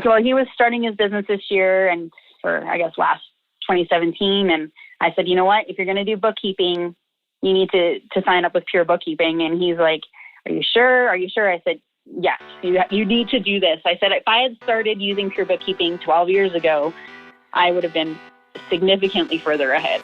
Well, he was starting his business this year and for, I guess, last 2017. And I said, you know what, if you're going to do bookkeeping, you need to sign up with Pure Bookkeeping. And he's like, are you sure? Are you sure? I said, yes, you need to do this. I said, if I had started using Pure Bookkeeping 12 years ago, I would have been significantly further ahead.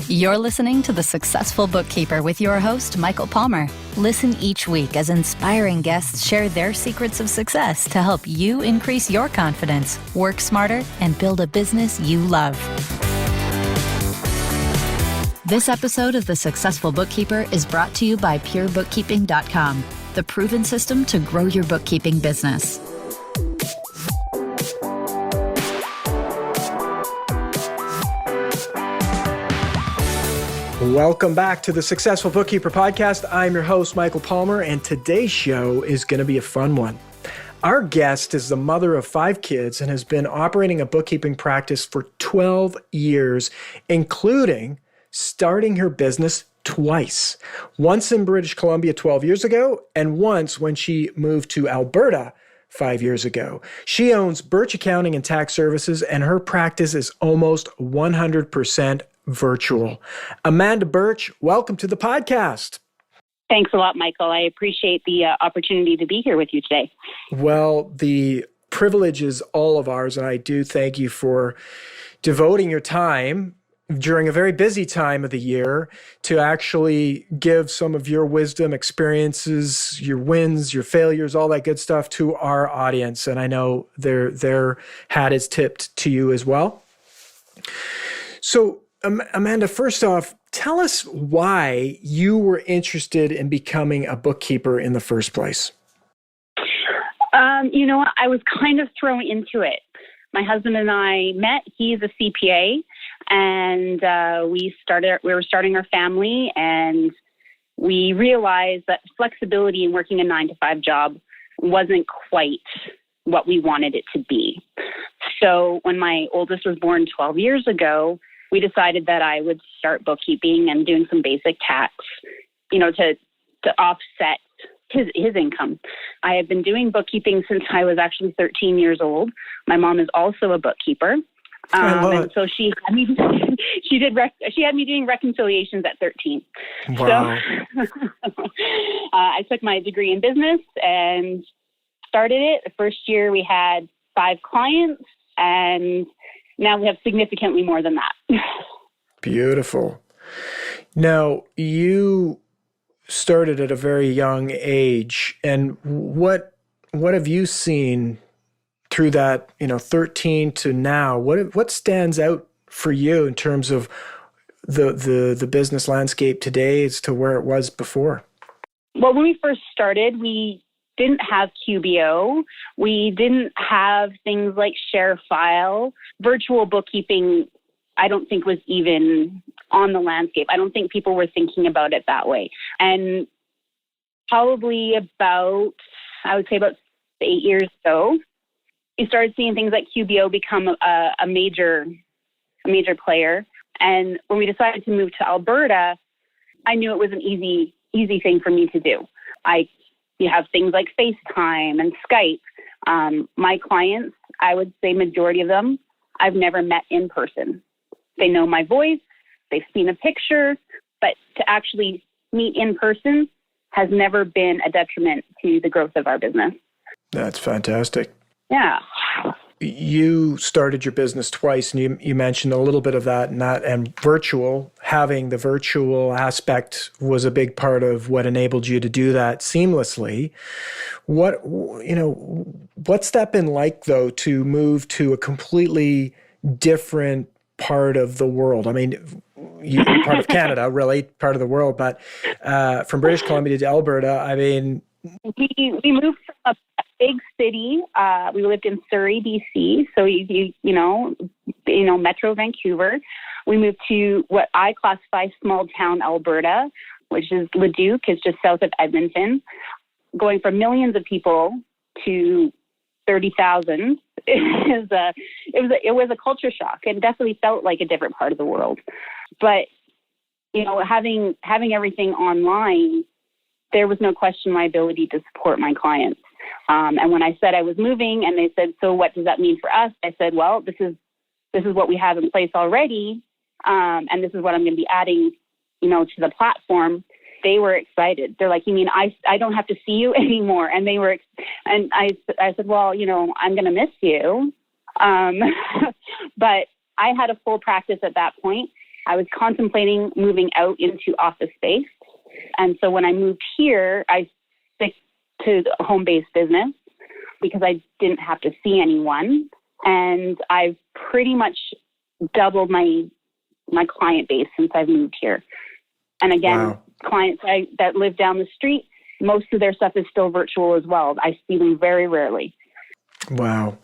You're listening to The Successful Bookkeeper with your host, Michael Palmer. Listen each week as inspiring guests share their secrets of success to help you increase your confidence, work smarter, and build a business you love. This episode of The Successful Bookkeeper is brought to you by PureBookkeeping.com, the proven system to grow your bookkeeping business. Welcome back to the Successful Bookkeeper podcast. I'm your host, Michael Palmer, and today's show is going to be a fun one. Our guest is the mother of 5 kids and has been operating a bookkeeping practice for 12 years, including starting her business twice. Once in British Columbia 12 years ago, and once when she moved to Alberta 5 years ago. She owns Birch Accounting and Tax Services, and her practice is almost 100% virtual. Amanda Birch, welcome to the podcast. Thanks a lot, Michael. I appreciate the opportunity to be here with you today. Well, the privilege is all of ours, and I do thank you for devoting your time during a very busy time of the year to actually give some of your wisdom, experiences, your wins, your failures, all that good stuff to our audience. And I know their hat is tipped to you as well. So, Amanda, first off, tell us why you were interested in becoming a bookkeeper in the first place. You know what? I was kind of thrown into it. My husband and I met. He's a CPA, and we were starting our family, and we realized that flexibility in working a 9-to-5 job wasn't quite what we wanted it to be. So when my oldest was born 12 years ago, we decided that I would start bookkeeping and doing some basic tax, to offset his income. I have been doing bookkeeping since I was actually 13 years old. My mom is also a bookkeeper. And so she had me, she had me doing reconciliations at 13. Wow. So I took my degree in business and started it. The first year we had 5 clients, and now we have significantly more than that. Beautiful. Now, you started at a very young age, and what have you seen through that, 13 to now? What stands out for you in terms of the business landscape today as to where it was before? Well, when we first started, we didn't have QBO. We didn't have things like ShareFile. Virtual bookkeeping, I don't think, was even on the landscape. I don't think people were thinking about it that way. And probably about 8 years ago, we started seeing things like QBO become a major player. And when we decided to move to Alberta, I knew it was an easy thing for me to do. You have things like FaceTime and Skype. My clients, I would say majority of them, I've never met in person. They know my voice, they've seen a picture, but to actually meet in person has never been a detriment to the growth of our business. That's fantastic. Yeah. You started your business twice, and you mentioned a little bit of that, and having the virtual aspect was a big part of what enabled you to do that seamlessly. What's that been like, though, to move to a completely different part of the world? I mean, you're part of Canada, really, part of the world, but from British Columbia to Alberta, I mean... We moved from a big city. We lived in Surrey, BC, so Metro Vancouver. We moved to what I classify small town Alberta, which is Leduc, is just south of Edmonton. Going from millions of people to 30,000 it was a culture shock, and definitely felt like a different part of the world. But having everything online, there was no question my ability to support my clients. And when I said I was moving and they said, so what does that mean for us? I said, well, this is what we have in place already. And this is what I'm going to be adding, to the platform. They were excited. They're like, you mean I don't have to see you anymore? And they were, and I said, well, I'm going to miss you. But I had a full practice at that point. I was contemplating moving out into office space. And so when I moved here, I stick to the home-based business because I didn't have to see anyone. And I've pretty much doubled my client base since I've moved here. And again, Wow. Clients that live down the street, most of their stuff is still virtual as well. I see them very rarely. Wow.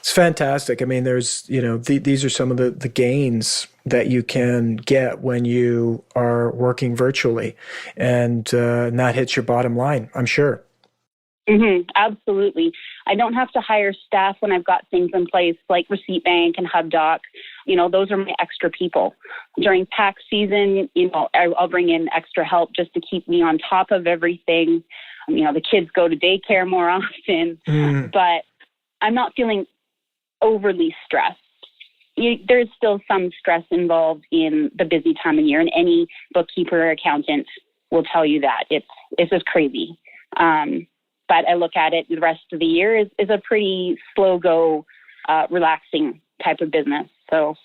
It's fantastic. I mean, there's, these are some of the gains that you can get when you are working virtually, and that hits your bottom line, I'm sure. Mm-hmm, absolutely. I don't have to hire staff when I've got things in place like Receipt Bank and HubDoc. Those are my extra people. During tax season, I'll bring in extra help just to keep me on top of everything. The kids go to daycare more often, but I'm not feeling overly stressed. There's still some stress involved in the busy time of year, and any bookkeeper or accountant will tell you that. It's just crazy. But I look at it, the rest of the year is a pretty slow go, relaxing type of business. So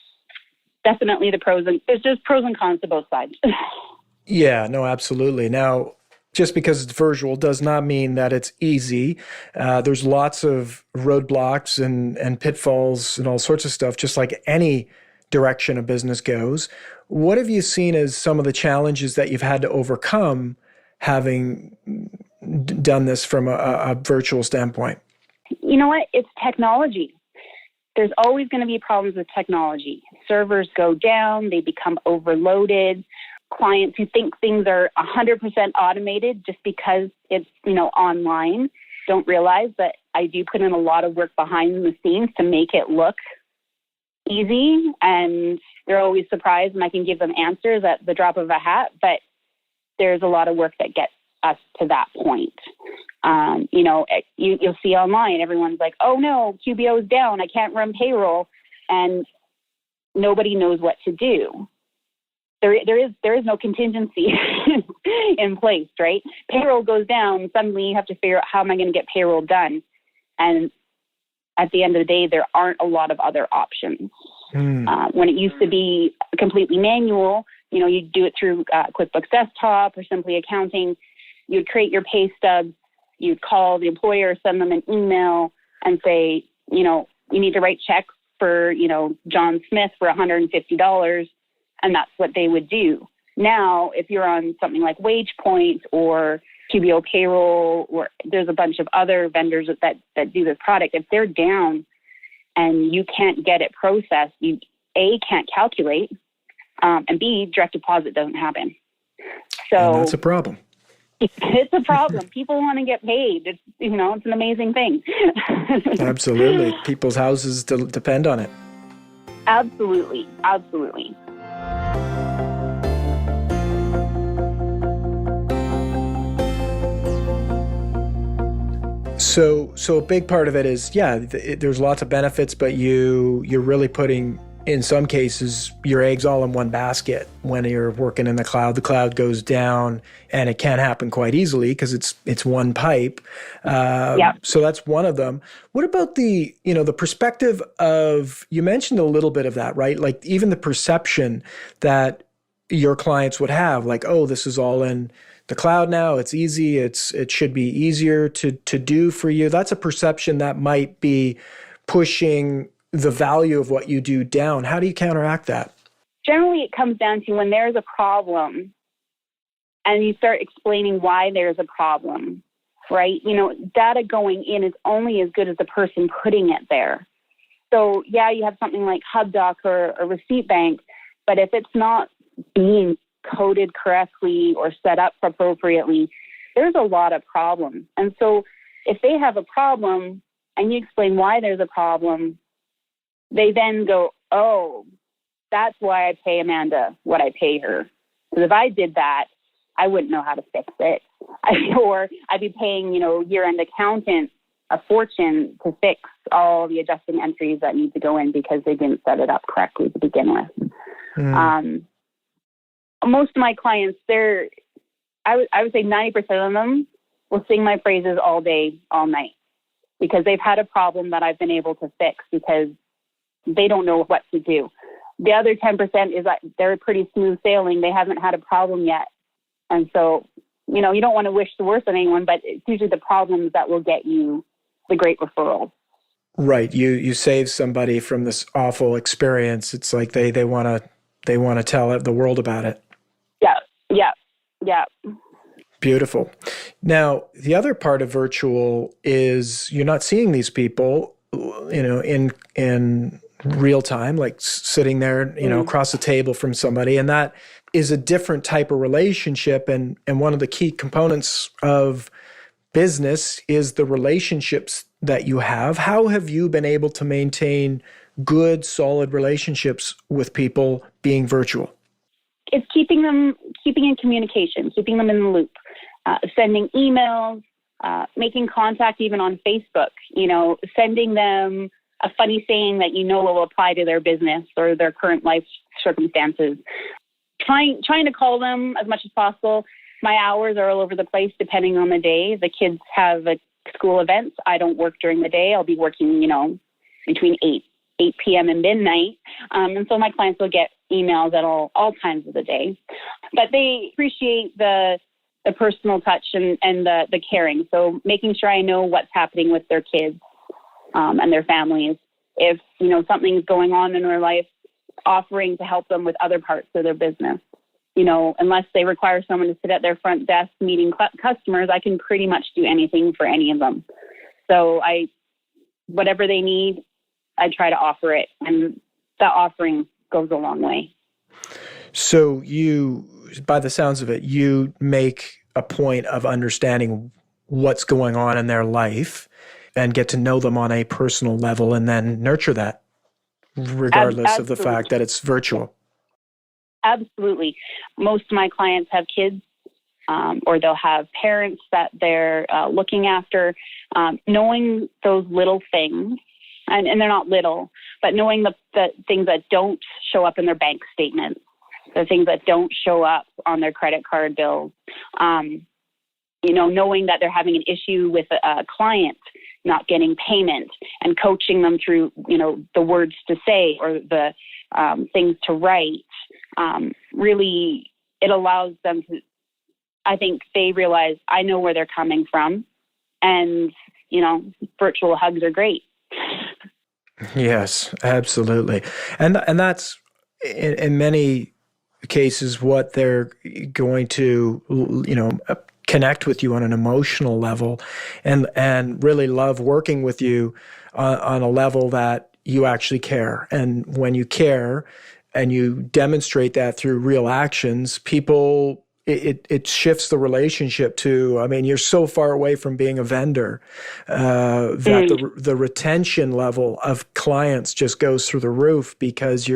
definitely there's just pros and cons to both sides. Yeah, no, absolutely. Now, just because it's virtual does not mean that it's easy. There's lots of roadblocks and pitfalls and all sorts of stuff, just like any direction a business goes. What have you seen as some of the challenges that you've had to overcome having done this from a virtual standpoint? You know what? It's technology. There's always going to be problems with technology. Servers go down, they become overloaded. Clients who think things are 100% automated just because it's, online don't realize that I do put in a lot of work behind the scenes to make it look easy. And they're always surprised when I can give them answers at the drop of a hat. But there's a lot of work that gets us to that point. You'll see online, everyone's like, oh no, QBO is down, I can't run payroll, and nobody knows what to do. There is no contingency in place, right? Payroll goes down, suddenly you have to figure out how am I going to get payroll done? And at the end of the day, there aren't a lot of other options. When it used to be completely manual, you'd do it through QuickBooks Desktop or Simply Accounting. You'd create your pay stubs, you'd call the employer, send them an email and say, you need to write checks for, John Smith for $150. And that's what they would do. Now, if you're on something like WagePoint or QBO Payroll, or there's a bunch of other vendors that do this product, if they're down and you can't get it processed, you A, can't calculate, and B, direct deposit doesn't happen. So and that's a problem. It's a problem. People want to get paid. It's an amazing thing. Absolutely. People's houses depend on it. Absolutely. Absolutely. So a big part of it is, there's lots of benefits, but you're really putting, in some cases, your eggs all in one basket when you're working in the cloud. The cloud goes down, and it can happen quite easily because it's one pipe. So that's one of them. What about the perspective of, you mentioned a little bit of that, right? Like even the perception that your clients would have, like, oh, this is all in the cloud now, it's easy, it should be easier to do for you. That's a perception that might be pushing the value of what you do down. How do you counteract that? Generally, it comes down to when there's a problem and you start explaining why there's a problem, right? Data going in is only as good as the person putting it there. So you have something like HubDoc or Receipt Bank, but if it's not being coded correctly or set up appropriately, there's a lot of problems. And so if they have a problem and you explain why there's a problem, they then go, oh, that's why I pay Amanda what I pay her. Because if I did that, I wouldn't know how to fix it. Or I'd be paying, year-end accountants a fortune to fix all the adjusting entries that need to go in because they didn't set it up correctly to begin with. Most of my clients, I would say 90% of them will sing my praises all day, all night, because they've had a problem that I've been able to fix because they don't know what to do. The other 10% is that they're pretty smooth sailing. They haven't had a problem yet. And so, you don't want to wish the worst on anyone, but it's usually the problems that will get you the great referral. Right. You save somebody from this awful experience. It's like they want to tell the world about it. Yeah. Beautiful. Now, the other part of virtual is you're not seeing these people, in real time, like sitting there, across the table from somebody. And that is a different type of relationship. And one of the key components of business is the relationships that you have. How have you been able to maintain good, solid relationships with people being virtual? It's keeping in communication, keeping them in the loop, sending emails, making contact even on Facebook, sending them a funny saying that will apply to their business or their current life circumstances. Trying to call them as much as possible. My hours are all over the place depending on the day. The kids have school events. I don't work during the day. I'll be working, between 8 p.m. and midnight. And so my clients will get emails at all times of the day. But they appreciate the personal touch and the caring. So making sure I know what's happening with their kids and their families. If, something's going on in their life, offering to help them with other parts of their business. Unless they require someone to sit at their front desk meeting customers, I can pretty much do anything for any of them. So whatever they need, I try to offer it. And that offering goes a long way. So you, by the sounds of it, you make a point of understanding what's going on in their life and get to know them on a personal level and then nurture that regardless of the fact that it's virtual. Absolutely. Most of my clients have kids or they'll have parents that they're looking after. Knowing those little things, and they're not little, but knowing the things that don't show up in their bank statements, the things that don't show up on their credit card bills, knowing that they're having an issue with a client not getting payment and coaching them through, the words to say or the things to write. Really, it allows them to, I think they realize I know where they're coming from, and, virtual hugs are great. Yes, absolutely. And that's in many cases what they're going to, connect with you on an emotional level and really love working with you on a level that you actually care. And when you care and you demonstrate that through real actions, people, it shifts the relationship to, you're so far away from being a vendor that the retention level of clients just goes through the roof because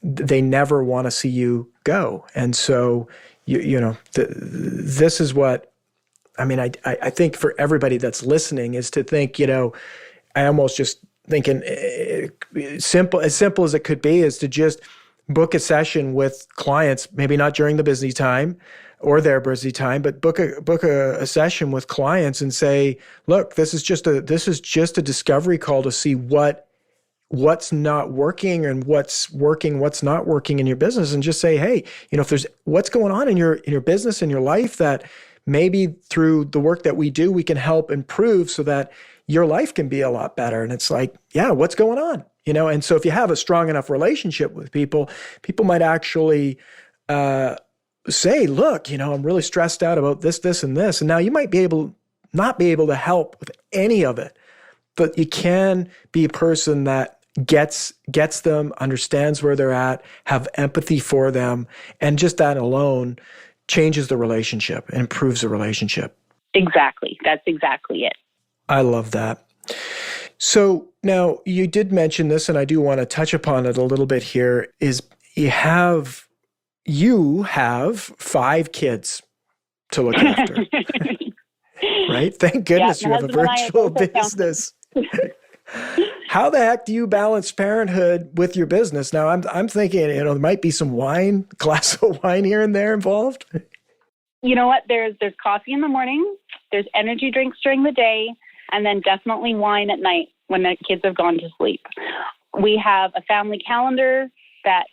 they never want to see you go. And so, this is what, I think for everybody that's listening is to think, I almost just thinking simple as it could be is to just book a session with clients, maybe not during the busy time or their busy time, but book a session with clients and say, look, this is just a discovery call to see what's not working and what's working, what's not working in your business, and just say, hey, if there's what's going on in your business, in your life that maybe through the work that we do, we can help improve so that your life can be a lot better. And it's like, yeah, what's going on? And so if you have a strong enough relationship with people might actually say, look, I'm really stressed out about this, and this. And now you might not be able to help with any of it, but you can be a person that gets them, understands where they're at, have empathy for them, and just that alone changes the relationship and improves the relationship. Exactly. That's exactly it. I love that. So now you did mention this, and I do want to touch upon it a little bit here, is you have you have 5 kids to look after, right? Thank goodness you have a virtual business. How the heck do you balance parenthood with your business? Now, I'm thinking, there might be some glass of wine here and there involved. You know what? There's coffee in the morning, there's energy drinks during the day, and then definitely wine at night when the kids have gone to sleep. We have a family calendar that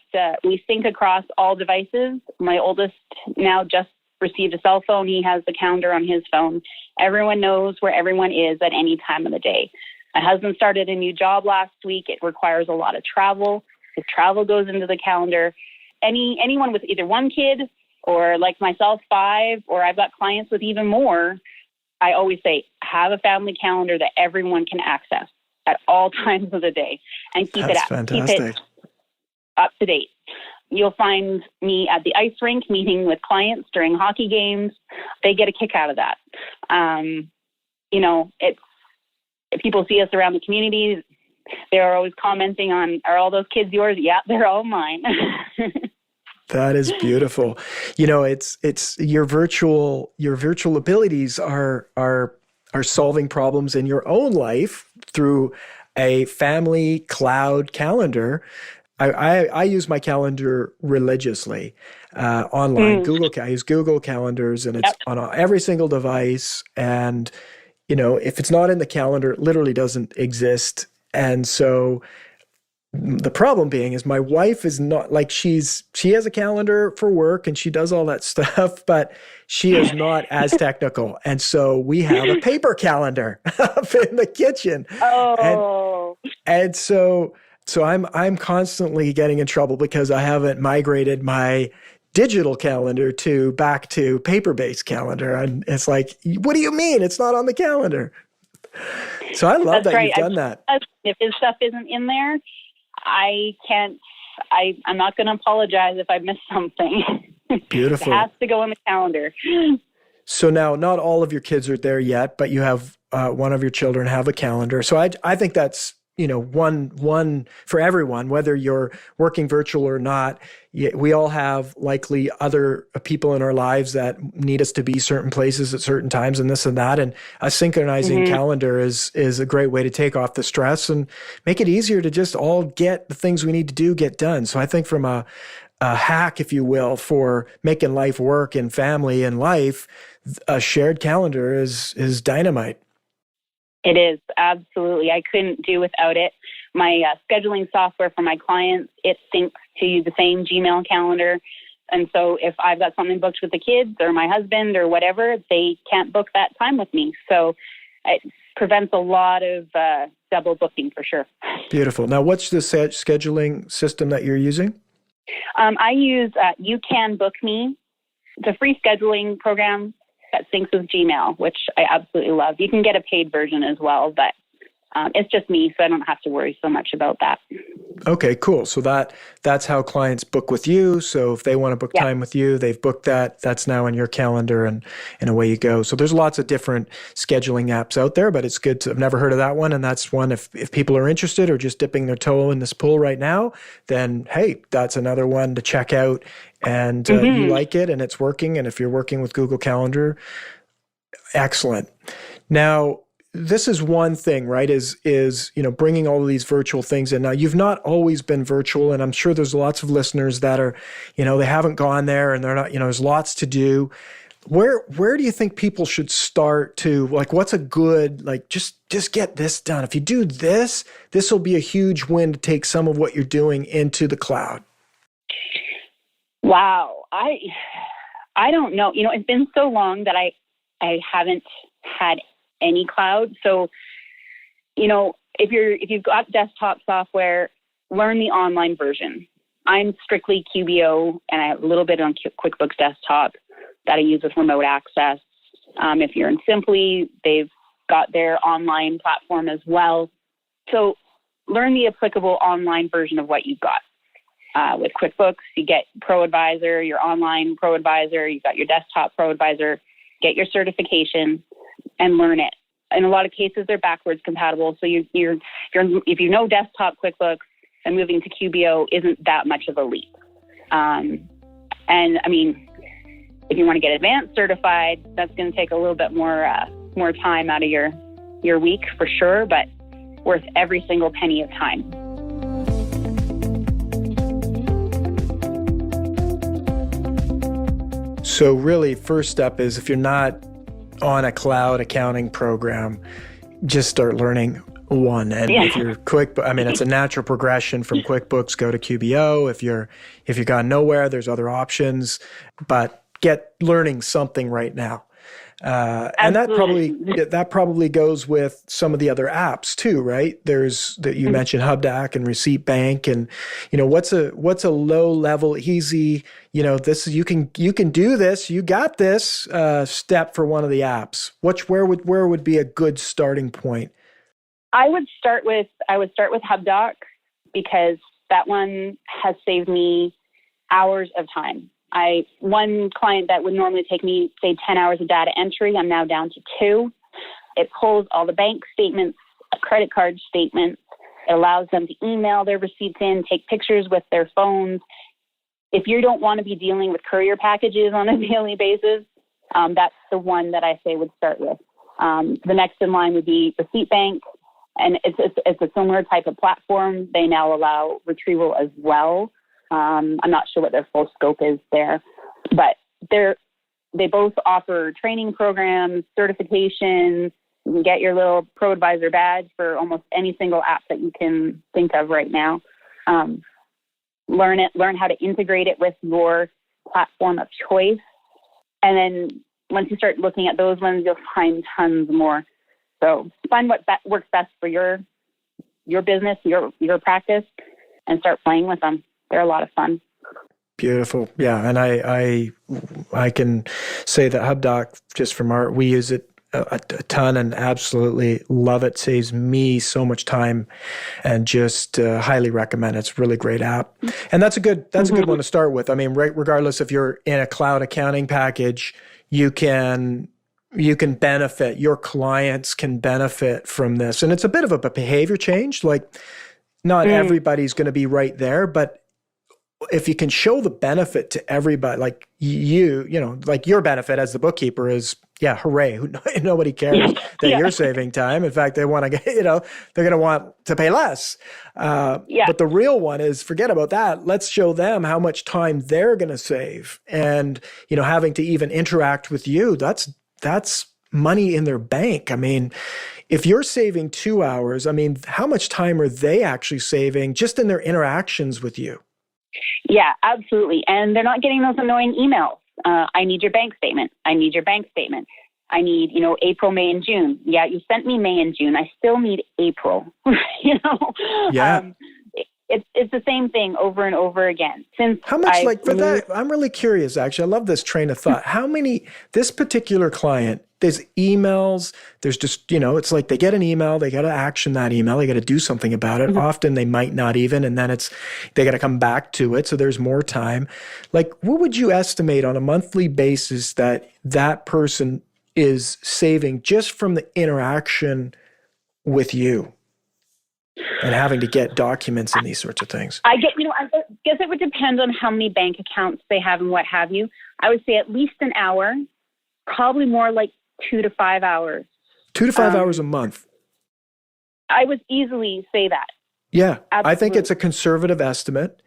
we sync across all devices. My oldest now just received a cell phone. He has the calendar on his phone. Everyone knows where everyone is at any time of the day. My husband started a new job last week. It requires a lot of travel. His travel goes into the calendar. Anyone with either one kid or like myself, 5, or I've got clients with even more, I always say, have a family calendar that everyone can access at all times of the day and keep it up to date. You'll find me at the ice rink meeting with clients during hockey games. They get a kick out of that. If people see us around the community, they're always commenting on, are all those kids yours? Yeah, they're all mine. That is beautiful. It's your virtual abilities are solving problems in your own life through a family cloud calendar. I use my calendar religiously online. I use Google Calendars, and it's on every single device. And if it's not in the calendar, it literally doesn't exist. And so the problem being is my wife is not like she has a calendar for work and she does all that stuff, but she is not as technical. And so we have a paper calendar up in the kitchen. Oh. And so I'm constantly getting in trouble because I haven't migrated my digital calendar back to paper-based calendar. And it's like, what do you mean? It's not on the calendar. So I love that you've done that. If his stuff isn't in there, I'm not going to apologize if I miss something. Beautiful. It has to go on the calendar. So now, not all of your kids are there yet, but you have one of your children have a calendar. So I think that's, one for everyone, whether you're working virtual or not. We all have likely other people in our lives that need us to be certain places at certain times and this and that. And a synchronizing calendar is a great way to take off the stress and make it easier to just all get the things we need to do get done. So I think from a hack, if you will, for making life work and family and life, a shared calendar is dynamite. It is, absolutely. I couldn't do without it. My scheduling software for my clients, it syncs to the same Gmail calendar. And so if I've got something booked with the kids or my husband or whatever, they can't book that time with me. So it prevents a lot of double booking for sure. Beautiful. Now, what's the scheduling system that you're using? I use You Can Book Me. It's a free scheduling program that syncs with Gmail, which I absolutely love. You can get a paid version as well, but it's just me, so I don't have to worry so much about that. Okay, cool. So that's how clients book with you. So if they want to book time with you, they've booked that. That's now in your calendar, and away you go. So there's lots of different scheduling apps out there, but it's good to, I've never heard of that one. And that's one, if people are interested or just dipping their toe in this pool right now, then hey, that's another one to check out. And you like it and it's working. And if you're working with Google Calendar, excellent. Now, this is one thing, right, is bringing all of these virtual things in. Now, you've not always been virtual, and I'm sure there's lots of listeners that are, they haven't gone there and they're not, there's lots to do. Where do you think people should start to, like, what's a good, like, just get this done? If you do this will be a huge win to take some of what you're doing into the cloud. Wow. I don't know. It's been so long that I haven't had any cloud. So, if you've got desktop software, learn the online version. I'm strictly QBO, and I have a little bit on QuickBooks Desktop that I use with remote access. If you're in Simply, they've got their online platform as well. So learn the applicable online version of what you've got. With QuickBooks, you get Pro Advisor, your online Pro Advisor, you've got your desktop Pro Advisor, get your certification and learn it. In a lot of cases, they're backwards compatible. So if you know desktop QuickBooks, and moving to QBO isn't that much of a leap. And I mean, if you want to get advanced certified, that's going to take a little bit more time out of your week for sure, but worth every single penny of time. So really, first step is if you're not on a cloud accounting program, just start learning one. And if you're it's a natural progression from QuickBooks, go to QBO. If you've gone nowhere, there's other options, but get learning something right now. And that probably goes with some of the other apps too, right? There's that you mentioned HubDoc and Receipt Bank, and what's a low level, easy, this is you can do this, you got this step for one of the apps. Where would be a good starting point? I would start with HubDoc, because that one has saved me hours of time. One client that would normally take me, say, 10 hours of data entry, I'm now down to 2. It pulls all the bank statements, credit card statements. It allows them to email their receipts in, take pictures with their phones. If you don't want to be dealing with courier packages on a daily basis, that's the one that I say would start with. The next in line would be Receipt Bank, and it's a similar type of platform. They now allow retrieval as well. I'm not sure what their full scope is there, but they both offer training programs, certifications. You can get your little Pro Advisor badge for almost any single app that you can think of right now. Learn how to integrate it with your platform of choice. And then once you start looking at those ones, you'll find tons more. So find what works best for your business, your practice, and start playing with them. They're a lot of fun. Beautiful. Yeah. And I can say that HubDoc, just from we use it a ton and absolutely love it. Saves me so much time, and just highly recommend it. It's a really great app. And that's a good one to start with. I mean, regardless if you're in a cloud accounting package, you can benefit, your clients can benefit from this. And it's a bit of a behavior change. Like, not everybody's going to be right there, but if you can show the benefit to everybody, like like your benefit as the bookkeeper is, hooray. Nobody cares that you're saving time. In fact, they want to get, they're going to want to pay less. But the real one is, forget about that. Let's show them how much time they're going to save. And, having to even interact with you, that's money in their bank. I mean, if you're saving 2 hours, I mean, how much time are they actually saving just in their interactions with you? Yeah, absolutely. And they're not getting those annoying emails. I need your bank statement. I need your bank statement. I need, April, May, and June. Yeah, you sent me May and June. I still need April. Yeah. It's the same thing over and over again. How much, that, I'm really curious, actually. I love this train of thought. How many, this particular client, there's emails, there's just, it's like they get an email, they got to action that email, they got to do something about it. Mm-hmm. Often they might not even, and then they got to come back to it. So there's more time. Like, what would you estimate on a monthly basis that person is saving just from the interaction with you and having to get documents and these sorts of things? I guess it would depend on how many bank accounts they have and what have you. I would say at least an hour, probably more like 2 to 5 hours. 2 to 5 hours a month. I would easily say that. Yeah. Absolutely. I think it's a conservative estimate.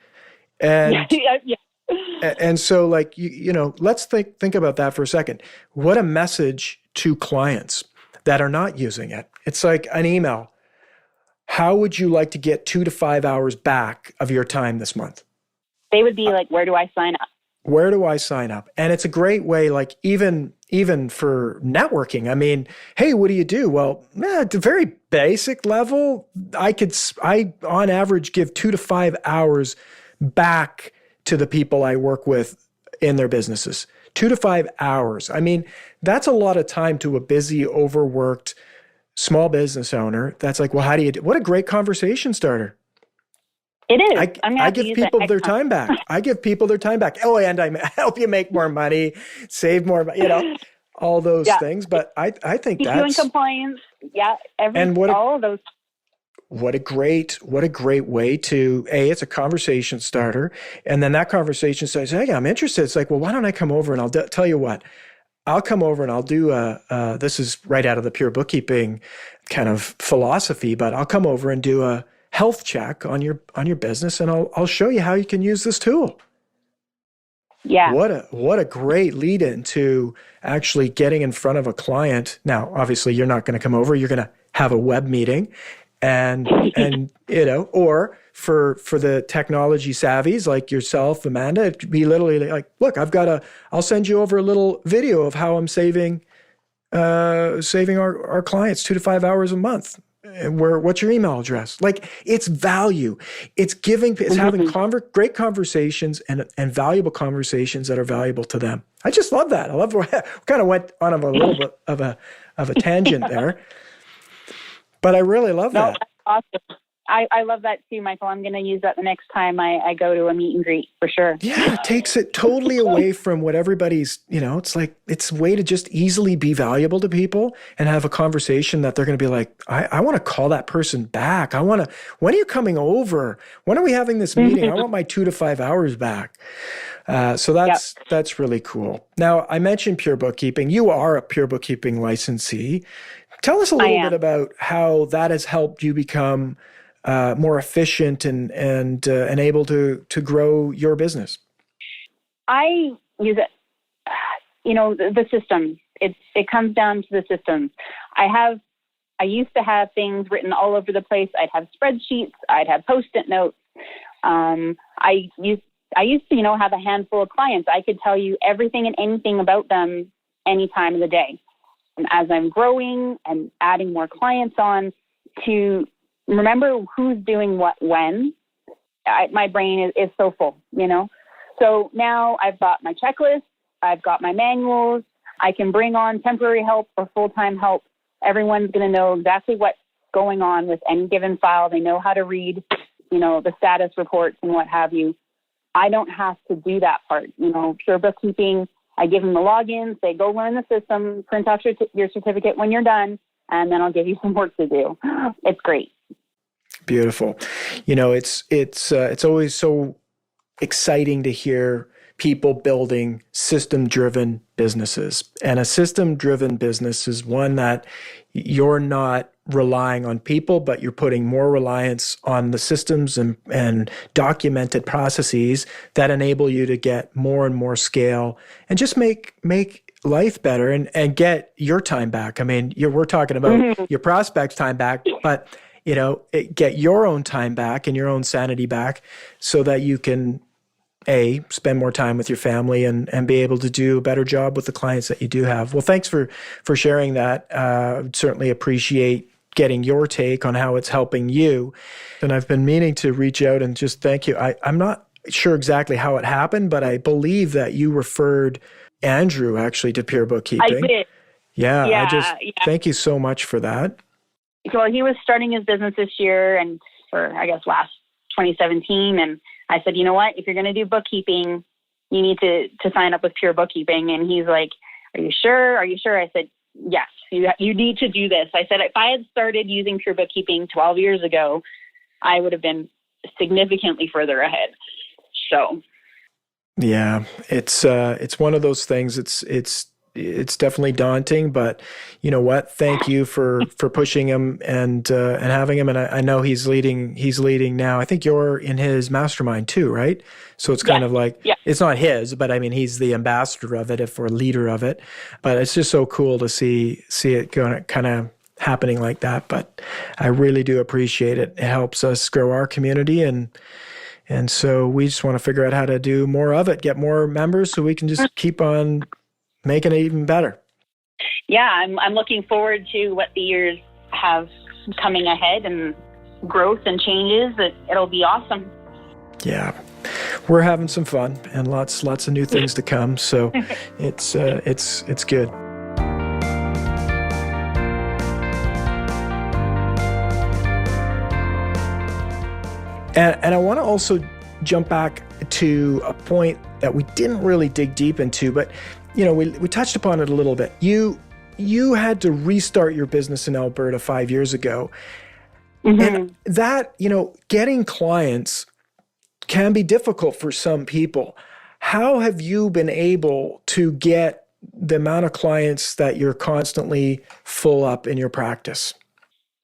And yeah. And so, like, let's think about that for a second. What a message to clients that are not using it. It's like an email. How would you like to get 2 to 5 hours back of your time this month? They would be like, where do I sign up? Where do I sign up? And it's a great way, like, even for networking. I mean, hey, what do you do? Well, at a very basic level, I on average give 2 to 5 hours back to the people I work with in their businesses. 2 to 5 hours. I mean, that's a lot of time to a busy, overworked small business owner. That's like, well, how do you do? What a great conversation starter. It is. I give people their time back. I give people their time back. Oh, and I help you make more money, save more, all those things. But I think that's... doing compliance. Yeah. all of those. what a great way to, it's a conversation starter. And then that conversation says, hey, I'm interested. It's like, well, why don't I come over and I'll tell you what, I'll come over and I'll do this is right out of the pure bookkeeping kind of philosophy, but I'll come over and do a health check on your business, and I'll show you how you can use this tool. Yeah. What a great lead in to actually getting in front of a client. Now, obviously you're not going to come over, you're going to have a web meeting, and or for the technology savvies like yourself, Amanda, it'd be literally like, look, I'll send you over a little video of how I'm saving our clients 2 to 5 hours a month. What's your email address? Like, it's value. It's having great conversations and valuable conversations that are valuable to them. I just love that. I love kind of went on a little bit of a tangent there, but I really love that. That's awesome. I love that too, Michael. I'm going to use that the next time I go to a meet and greet for sure. Yeah, it takes it totally away from what everybody's, it's like, it's a way to just easily be valuable to people and have a conversation that they're going to be like, I want to call that person back. when are you coming over? When are we having this meeting? I want my 2 to 5 hours back. So that's really cool. Now, I mentioned pure bookkeeping. You are a pure bookkeeping licensee. Tell us a little bit about how that has helped you become more efficient and able to grow your business. I use it, the systems. It comes down to the systems. I used to have things written all over the place. I'd have spreadsheets. I'd have Post-it notes. I used to, have a handful of clients. I could tell you everything and anything about them any time of the day. And as I'm growing and adding more clients on, to remember who's doing what when, my brain is so full, So now I've got my checklist, I've got my manuals, I can bring on temporary help or full-time help. Everyone's going to know exactly what's going on with any given file. They know how to read, the status reports and what have you. I don't have to do that part. Pure bookkeeping, I give them the login, say, go learn the system, print out your certificate when you're done, and then I'll give you some work to do. It's great. Beautiful. It's always so exciting to hear people building system-driven businesses. And a system-driven business is one that you're not relying on people, but you're putting more reliance on the systems and documented processes that enable you to get more and more scale and just make life better and get your time back. I mean, we're talking about your prospects' time back, but get your own time back and your own sanity back so that you can, spend more time with your family and be able to do a better job with the clients that you do have. Well, thanks for sharing that. Certainly appreciate getting your take on how it's helping you. And I've been meaning to reach out and just thank you. I'm not sure exactly how it happened, but I believe that you referred Andrew actually to Pure Bookkeeping. I did. Yeah. Thank you so much for that. So he was starting his business this year and for, last 2017. And I said, you know what, if you're going to do bookkeeping, you need to sign up with Pure Bookkeeping. And he's like, are you sure? Are you sure? I said, yes, you need to do this. I said, if I had started using Pure Bookkeeping 12 years ago, I would have been significantly further ahead. So. Yeah, it's one of those things. It's definitely daunting, but you know what? Thank you for pushing him and having him. And I know he's leading now. I think you're in his mastermind too, right? So it's kind of like, it's not his, but I mean, he's the ambassador of it or leader of it. But it's just so cool to see it going kind of happening like that. But I really do appreciate it. It helps us grow our community and so we just want to figure out how to do more of it, get more members so we can just keep on making it even better. Yeah, I'm looking forward to what the years have coming ahead and growth and changes. It'll be awesome. Yeah, we're having some fun and lots of new things to come. So it's good. And I want to also jump back to a point that we didn't really dig deep into, but we touched upon it a little bit. You had to restart your business in Alberta 5 years ago. And that, getting clients can be difficult for some people. How have you been able to get the amount of clients that you're constantly full up in your practice?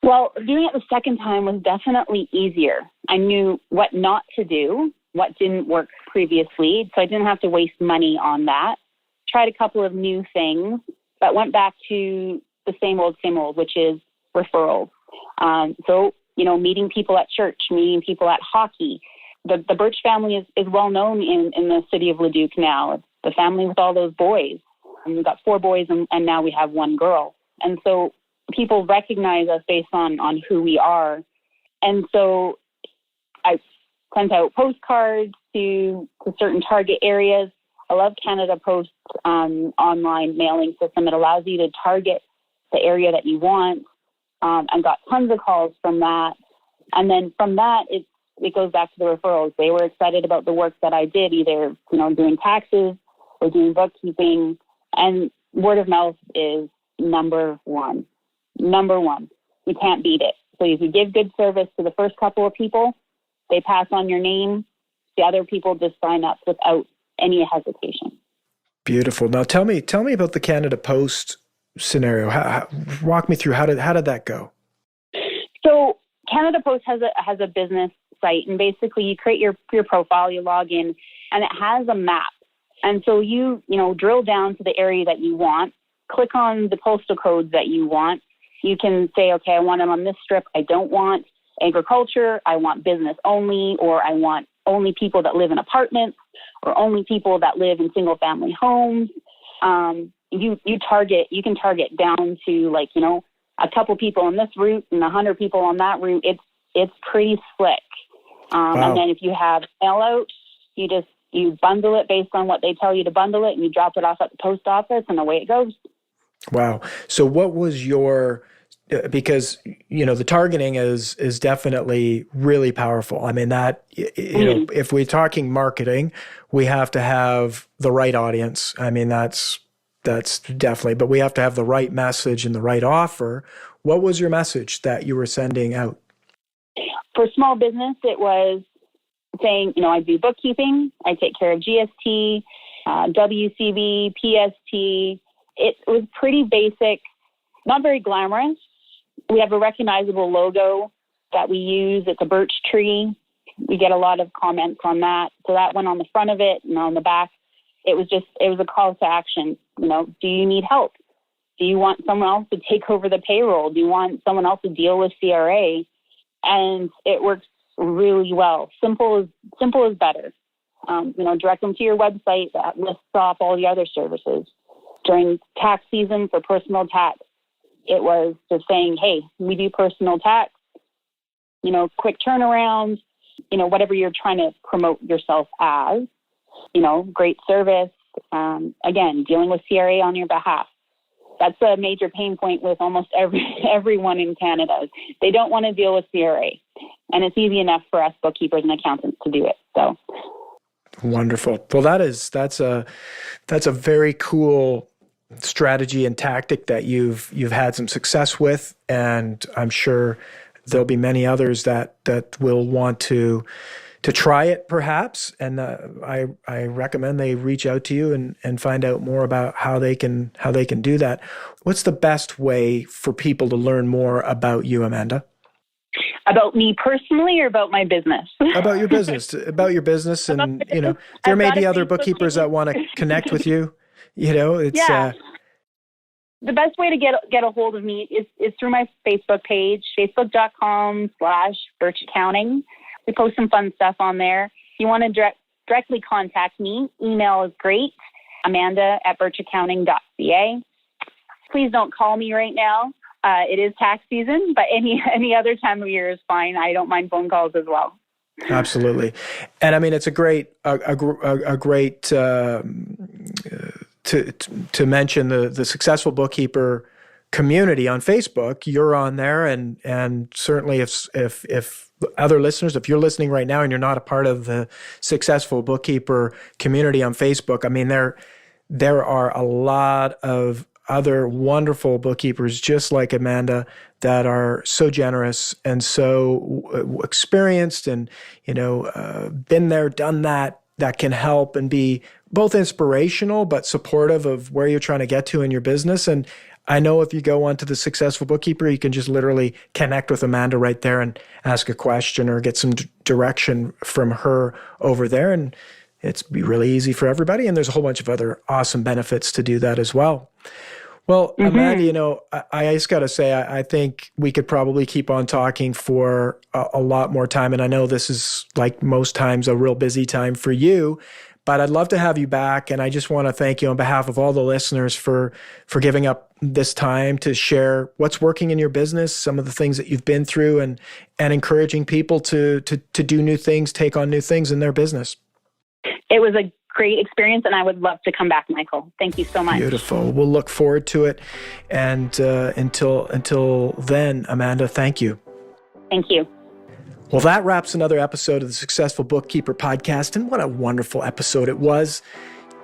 Well, doing it the second time was definitely easier. I knew what not to do, what didn't work previously, so I didn't have to waste money on that. Tried a couple of new things, but went back to the same old, which is referrals. So, meeting people at church, meeting people at hockey. The Birch family is well known in the city of Leduc now. It's the family with all those boys. And we've got 4 boys and now we have 1 girl. And so people recognize us based on who we are. And so I sent out postcards to certain target areas. I love Canada Post's online mailing system. It allows you to target the area that you want, and got tons of calls from that. And then from that, it goes back to the referrals. They were excited about the work that I did, either doing taxes or doing bookkeeping. And word of mouth is number one. You can't beat it. So if you give good service to the first couple of people, they pass on your name. The other people just sign up without any hesitation. Beautiful. Now tell me about the Canada Post scenario. Walk me through how did that go? So Canada Post has a business site, and basically you create your profile, you log in, and it has a map. And so you drill down to the area that you want, click on the postal codes that you want. You can say, okay, I want them on this strip. I don't want agriculture. I want business only, or I want only people that live in apartments, or only people that live in single family homes. You can target down to a couple people on this route and 100 people on that route. It's pretty slick. Wow. And then if you have mail out, you bundle it based on what they tell you to bundle it, and you drop it off at the post office, and away it goes. Wow. So what was because the targeting is definitely really powerful. I mean, that if we're talking marketing, we have to have the right audience. I mean, that's definitely, but we have to have the right message and the right offer. What was your message that you were sending out? For small business, it was saying, I do bookkeeping, I take care of GST, WCB, PST. It was pretty basic, not very glamorous. We have a recognizable logo that we use. It's a birch tree. We get a lot of comments on that. So that went on the front of it, and on the back, it was a call to action. Do you need help? Do you want someone else to take over the payroll? Do you want someone else to deal with CRA? And it works really well. Simple is better. Direct them to your website that lists off all the other services. During tax season for personal tax, it was just saying, hey, we do personal tax, quick turnaround, whatever you're trying to promote yourself as, great service. Again, dealing with CRA on your behalf. That's a major pain point with almost everyone in Canada. They don't want to deal with CRA, and it's easy enough for us bookkeepers and accountants to do it. So wonderful. Well, that's a very cool strategy and tactic that you've had some success with, and I'm sure there'll be many others that will want to try it perhaps. And I recommend they reach out to you and find out more about how they can do that. What's the best way for people to learn more about you, Amanda? About me personally, or about my business? About your business, and there may be other bookkeepers that want to connect with you. It's the best way to get a hold of me is through my Facebook page, facebook.com/Birch Accounting. We post some fun stuff on there. If you want to directly contact me, email is great, amanda@birchaccounting.ca. Please don't call me right now. It is tax season, but any other time of year is fine. I don't mind phone calls as well. Absolutely. And I mean, it's a great to mention the Successful Bookkeeper community on Facebook. You're on there, and certainly if other listeners, if you're listening right now and you're not a part of the Successful Bookkeeper community on Facebook, I mean, there are a lot of other wonderful bookkeepers just like Amanda that are so generous and so experienced and, been there, done that can help and be both inspirational but supportive of where you're trying to get to in your business. And I know if you go onto the Successful Bookkeeper, you can just literally connect with Amanda right there and ask a question or get some direction from her over there. And it's be really easy for everybody. And there's a whole bunch of other awesome benefits to do that as well. Well, Amanda, I just got to say, I think we could probably keep on talking for a lot more time. And I know this is, like most times, a real busy time for you, but I'd love to have you back. And I just want to thank you on behalf of all the listeners for giving up this time to share what's working in your business, some of the things that you've been through, and encouraging people to do new things, take on new things in their business. It was a great experience, and I would love to come back, Michael. Thank you so much. Beautiful. We'll look forward to it. And until then, Amanda, thank you. Thank you. Well, that wraps another episode of the Successful Bookkeeper podcast, and what a wonderful episode it was.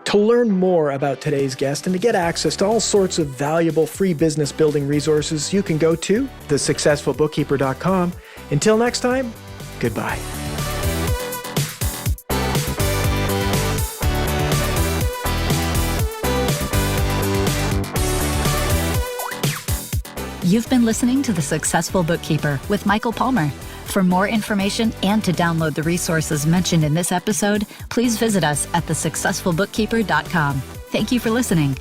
To learn more about today's guest and to get access to all sorts of valuable free business building resources, you can go to thesuccessfulbookkeeper.com. Until next time, goodbye. You've been listening to The Successful Bookkeeper with Michael Palmer. For more information and to download the resources mentioned in this episode, please visit us at thesuccessfulbookkeeper.com. Thank you for listening.